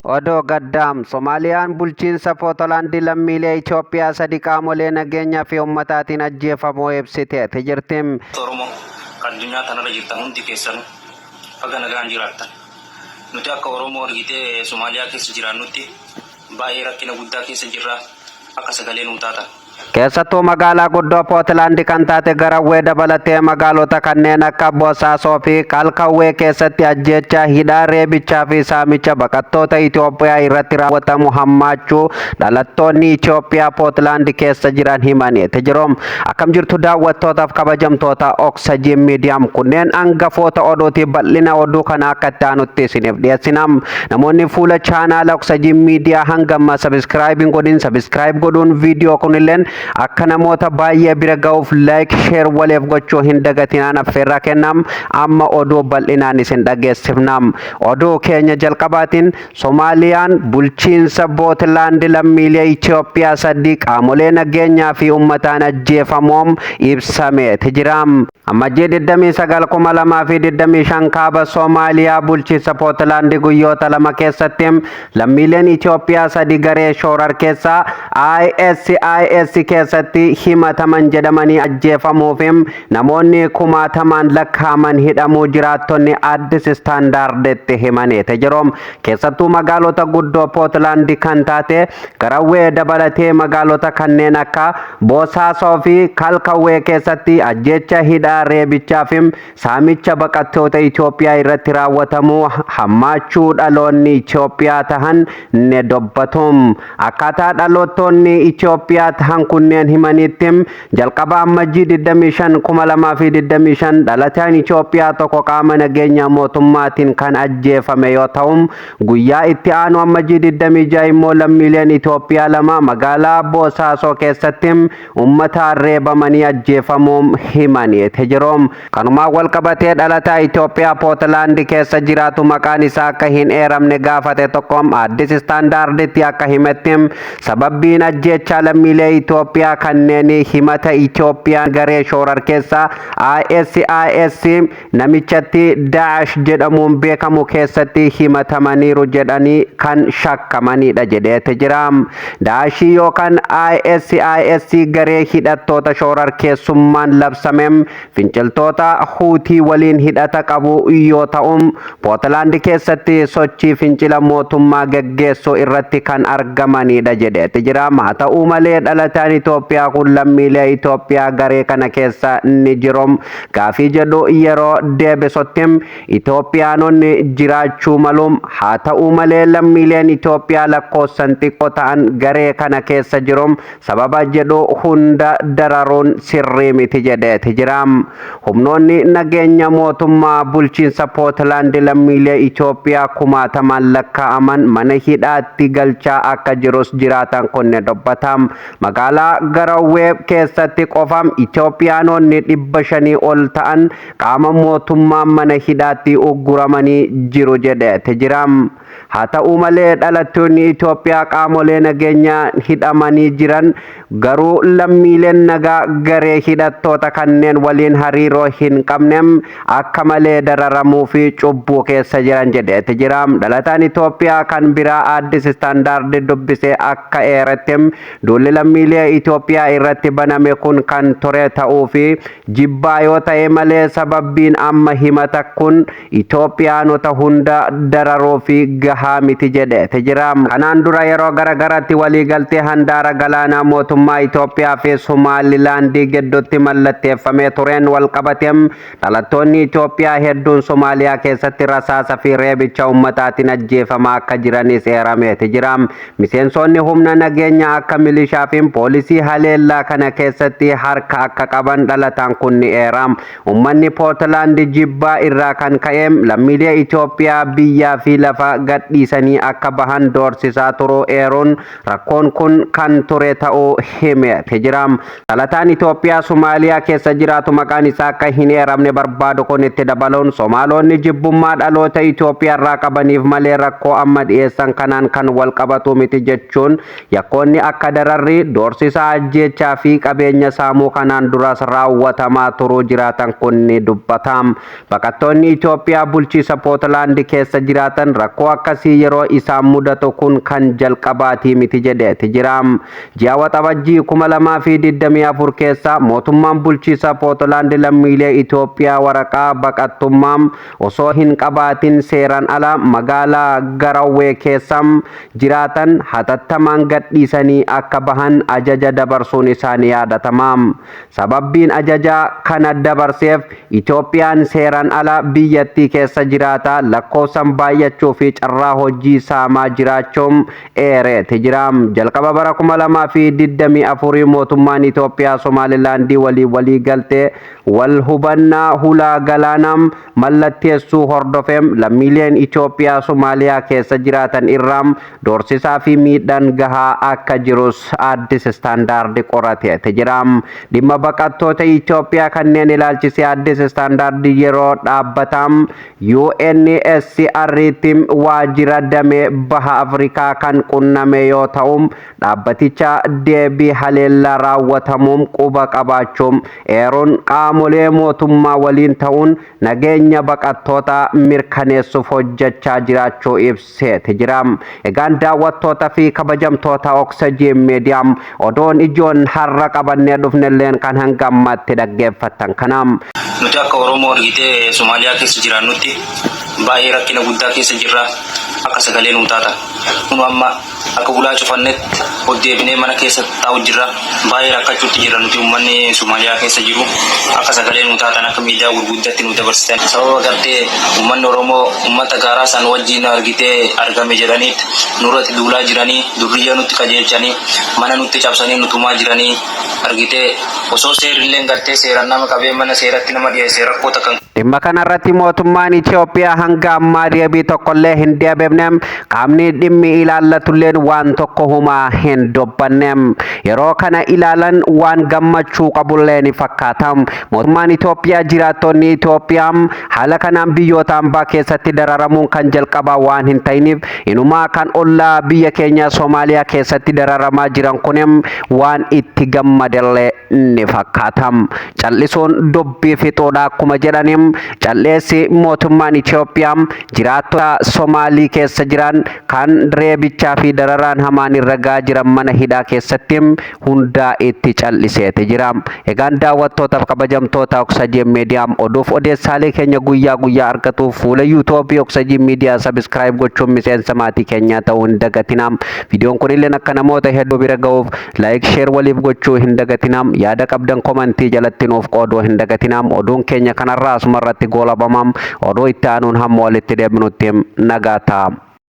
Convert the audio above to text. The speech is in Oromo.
Odoo gaddaam Soomaaliyaan bulchiinsa Puuntlaandii lammiilee Itoophiyaa sadii qaamolee nageenyaa fi uummataatiin ajjeefamuu ibsiteeti jirti. Oromoo kan addunyaa kanarra jirtan hundi keessan haga nagaan jiraattan. Nuti akka Oromoo argitee Soomaaliyaa keessa jiraannutti baay'ee rakkina guddaa keessa jirra. Akka sagalee nuu taatan. Keessattuu magaalaa guddoo Puuntlaandii kan taate Garawwee dabalatee magaalota kanneen akka Bosaasoo fi Kalkawwee keessatti ajjeechaa, hidhaa, reebichaa fi saamicha baqattoota Itoophiyaa irratti raawwatamu hammaachuu dhalattoonni Itoophiyaa Puuntlaandii keessa jiran himaniiti jiru. Akkam jirtu daawwattootaaf kabajamtoota Oxygen Media kunneen hangafoota oduuti bal'ina oduu kana akka itti aanutti isiniif dhiyeessina. Namoonni fuula chaanaala Oxygen Media hanga subscribe godhuun viidiyoo kunilleen akka namoota baay'ee bira ga'uuf like share waliif gochuu hin dagatinaan affeerraa kennam. Amma oduu bal'inaan isin dhageessifnam. Oduu keenya jalqabaatiin Soomaaliyaan bulchiinsa Puuntlaandii lammiilee Itoophiyaa sadii qaamolee nageenyaa fi uummataan ajjeefamuun ibsameeti jira. Amajjii 29,2025 kaaba Soomaaliyaa bulchiinsa Puuntlaandii guyyoota lama keessatti lammiileen Itoophiyaa sadii garee shoorar keessaa ISIS keessatti himataman jedhamanii ajjeefamuu fi namoonni kumaatamaan lakkaa'aman hidhamuu jiraattonni Addis Istaandaarditti himaniiti jiru. Keessattuu magaalota guddoo Puuntlaandii kan taate Garawwee dabalatee magaalota kanneen akka Bosaasoo fi Kalkawwee keessatti ajjeecha, hidhaa, reebichaa fi saamicha baqattoota Itoophiyaa irratti raawwatamu hammaachuu dhaloonni Itoophiyaa tahan ne dubbatu. Akkaataa dhalootonni Itoophiyaa tahan kunneen himanitti jalqaba amajjii 25,2025 dhalataan Itoophiyaa tokko qaama nageenya mootummaatiin kan ajjeefame yoo ta'u, guyyaa itti aanu amajjii 26 immoo lammiileen Itoophiyaa lama magaalaa Bosaasoo keessatti uummataan reebamanii ajjeefamuu himaniiti jiru. Kanumaan wal qabatee dhalataa Itoophiyaa Puuntlaandii keessa jiraatu maqaan isaa akka hin eeramne gaafate tokko Addis Istaandaarditti akka himetti sababbiin ajjeechaa lammiilee Itoophiyaa kanneen himata Itoophiyaan garee shoorar keessaa ISIS namichatti Daesh jedhamuun beekamu keessatti himatamaniiru jedhanii kan shakkamanidha jedheeti jira. Daesh yookaan ISIS garee hidhattoota shoorar keessummaan labsame finciltoota Huutii waliin hidhata qabu yoo ta'u, Puuntlaandii keessatti sochii fincila mootummaa gaggeessuu irratti kan argamanidha jedheeti jira. Haa ta'u malee dhalataan Itoophiyaa kun lammiilee Itoophiyaa garee kana keessa ni jiru gaafii jedhu yeroo deebisutti Itoophiyaanonni jiraachuu malu. Haa ta'u malee lammiileen Itoophiyaa lakkoofsan xiqqoo ta'an garee kana keessa jiru sababa jedhu hunda dararuun sirrii miti jedheeti jira. Humnoonni nageenya mootummaa bulchiinsa Puuntlaandii lammiilee Itoophiyaa kumaatamaan lakkaa'aman mana hidhaatti galchaa akka jirus jiraatan kunne dubbatam. Magaalaa Garawwee keessatti qofam Itoophiyaanonni 500 ol ta'an qaama mootummaa mana hidhaatti ugguramanii jiru jedheeti jira. Haa ta'u malee dhalattoonni Itoophiyaa qaamolee nageenyaa hidhamanii jiran garuu lammiileen nagaa garee hidhattoota kanneen waliin hariiroo hin qabne akka malee dararamuu fi cubbuu keessa jiran jedheeti jira. Dhalataan Itoophiyaa kan biraa Addis Istaandaardii dubbisee akka eeretti duulli lammiilee Itoophiyaa irratti baname kun kan ture ta'uu fi jibbaa yoo ta'e malee sababbiin amma himata kun Itoophiyaanota hunda dararuu fi gahaa miti jedheeti jira. Kanaan dura yeroo garagaraatti waliigaltee handaara galaanaa mootummaa Itoophiyaa fi Somaalilaandii gidduutti mallatteeffamee tureen wal qabateem dhalattoonni Itoophiyaa hedduun Soomaaliyaa keessatti rasaasa fi reebicha uummataatiin ajjeefamaa akka jiranis eerameeti jira. Miseensonni humna nageenyaa akka milishaa fi poolisii haleellaa kana keessatti harka akka qaban dhalataan kun ni eera. Uummanni Puuntlaandii jibbaa irraa kan ka'e lammiilee Itoophiyaa biyyaa fi lafa gadhiisanii akka bahan doorsisaa turuu eeruun rakkoon kun kan ture ta'uu himeeti jira. Dhalataan Itoophiyaa Soomaaliyaa keessa jiraatu maqaan isaa akka hin eeramne barbaadu kun itti dabaluun Soomaalonni jibbummaa dhaloota Itoophiyaa irraa qabaniif malee rakkoo amma dhiyeessan kanaan kan wal qabatu miti jechuun yakkoonni akka dararri, doorsisa, ajjeechaa fi qabeenya saamuu kanaan duras raawwatamaa turuu jiraatan kun ni dubbatam. Baqattoonni Itoophiyaa bulchiinsa Puuntlaandii keessa jiraatan rakkoo akkasii yeroo isaan mudatu kun kan jalqabaati miti jedheeti jira. Ji'a waxabajjii 2024 keessa mootummaan bulchiisa Pootlaand lammiilee Itoophiyaa waraqaa baqattummaa osoo hin qabaatin seeraan ala magaalaa Garawwee keessa jiraatan hatattamaan gadhiisanii akka bahan ajaja dabarsuun isaanii yaadatama. Sababbiin ajaja kana dabarseef Itoophiyaan seeraan ala biyyattii keessa jiraata lakkoofsan baay'achuu fi carraa hojii saamaa jiraachuun eereeti jira. Jalqaba bara 2024 mootummaan Itoophiyaa Somaalilaandii walii galtee wal hubannaa hulaa galaanaa mallatteessuu hordofeem lammiileen Itoophiyaa Somaaliyaa keessa jiraatan irraa doorsisaa fi miidhaan gahaa akka jirus Addis Standard qorateeti jira. Dhimma baqattoota Itoophiyaa kanneen ilaalchisee Addis Standard yeroo dhaabbatam UNHCR'tti waajjira damee baha Afrikaa kan qunname yoo ta'u dhaabbaticha deebii haleellaa raawwatamuun quba qabaachuun eeruun qaamolee mootummaa waliin ta'uun nageenya baqattoota mirkaneessuuf hojjechaa jiraachuu ibseeti jira. Egaan daawwattoota fi kabajamtoota Oxygen Media odoon ijoon har'a qabannee dhufnelleen kan hanga ammaatti dhaggeeffattan kanam. Nuti akka Oromoo argitee Somaaliyaa keessa jiraannutti baay'ee rakkina guddaa keessa jirra. Akka sagalee nuu taata. Kun amma akka bulaa cufannetti hojjeebinee mana keessa taa'u jirra. Baay'ee rakkachuutti jira nuti uummanni Somaaliyaa keessa jiru. Akka sagalee nuu taatan akka miidiyaa gurguddatti nu dabarsitan. Sababa gartee uummanni Oromoo uummata gaaraa san wajjin argitee argame jedhaniitti nurratti duulaa jiranii durriyyaa nutti qajeelchanii mana nutti cabsanii nutumaa jiranii argitee osoo seerillee gartee seeraan nama qabee mana seeratti nama dhiyeessee rakkoota kan dhimma kanarratti mootummaan Itoophiyaa hanga ammaa deebii tokkollee hin deebifne. Qaamni dhimmi ilaallatulleen waan tokko humaa hin dubbanne. Yeroo kana ilaalan waan gammachuu qabullee ni fakkaata. Mootummaan Itoophiyaa jiraattonni Itoophiyaa haala kanaan biyyoota ambaa keessatti dararamuun kan jalqabaa waan hin ta'iniif inumaa kan ollaa biyya keenya Soomaaliyaa keessatti dararamaa jiran kun waan itti gammadellee ni fakkaata. Callisuun dubbii fixuudha akkuma jedhaniin calleessi mootummaan Itoophiyaa jiraattota Soomaalii keessa jiran kan reebichaa fi dararaan hamaan irra gahaa jiran mana hidhaa keessatti hundaa itti calliseeti jira. Egaan daawwattootaaf kabajamtoota Oxygen Media oduuf odeessaalee keenya guyyaa guyyaa argatuuf fuula YouTube Oxygen Media subscribe gochuun miseensa maatii keenyaa ta'uu hin dagatinaa. Viidiyoon kunillee akka namoota hedduu bira ga'uuf like share waliif gochuu hin dagatinaa. Yaada qabdan komentii jalatti nuuf qooduu hin dagatinaa. Oduun keenya kanarraa asumarratti goolabamam oduu itti aanuun hamma walitti deebinutti nagaa ta'a.